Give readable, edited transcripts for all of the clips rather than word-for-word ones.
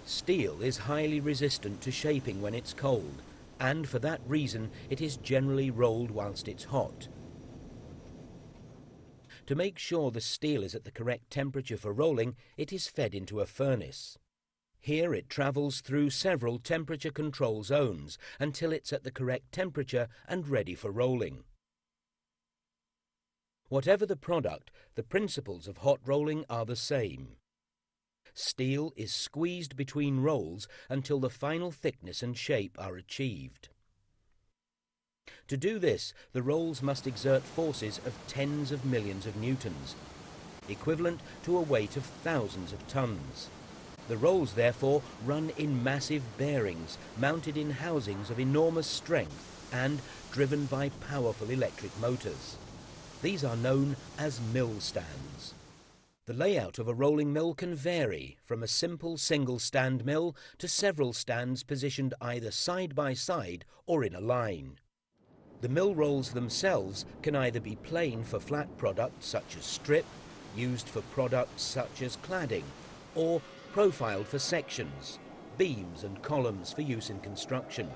Steel is highly resistant to shaping when it's cold, and for that reason it is generally rolled whilst it's hot. To make sure the steel is at the correct temperature for rolling, it is fed into a furnace. Here it travels through several temperature control zones until it's at the correct temperature and ready for rolling. Whatever the product, the principles of hot rolling are the same. Steel is squeezed between rolls until the final thickness and shape are achieved. To do this, the rolls must exert forces of tens of millions of newtons, equivalent to a weight of thousands of tons. The rolls, therefore, run in massive bearings mounted in housings of enormous strength and driven by powerful electric motors. These are known as mill stands. The layout of a rolling mill can vary from a simple single-stand mill to several stands positioned either side by side or in a line. The mill rolls themselves can either be plain for flat products such as strip, used for products such as cladding, or profiled for sections, beams and columns for use in construction.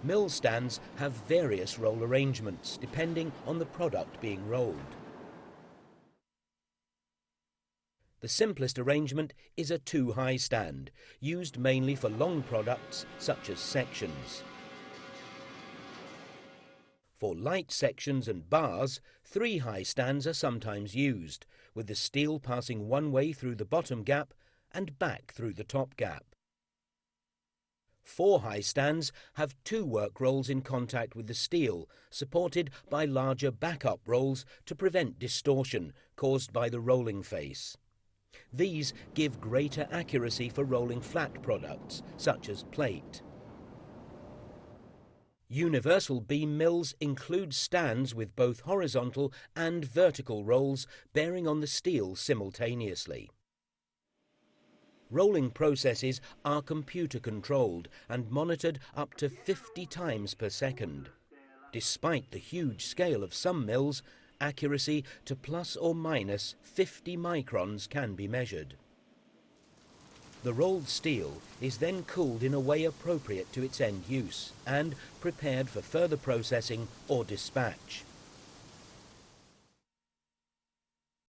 Mill stands have various roll arrangements depending on the product being rolled. The simplest arrangement is a two-high stand, used mainly for long products such as sections. For light sections and bars, three-high stands are sometimes used, with the steel passing one way through the bottom gap and back through the top gap. Four-high stands have two work rolls in contact with the steel, supported by larger backup rolls to prevent distortion caused by the rolling face. These give greater accuracy for rolling flat products, such as plate. Universal beam mills include stands with both horizontal and vertical rolls bearing on the steel simultaneously. Rolling processes are computer-controlled and monitored up to 50 times per second. Despite the huge scale of some mills, accuracy to plus or minus 50 microns can be measured. The rolled steel is then cooled in a way appropriate to its end use and prepared for further processing or dispatch.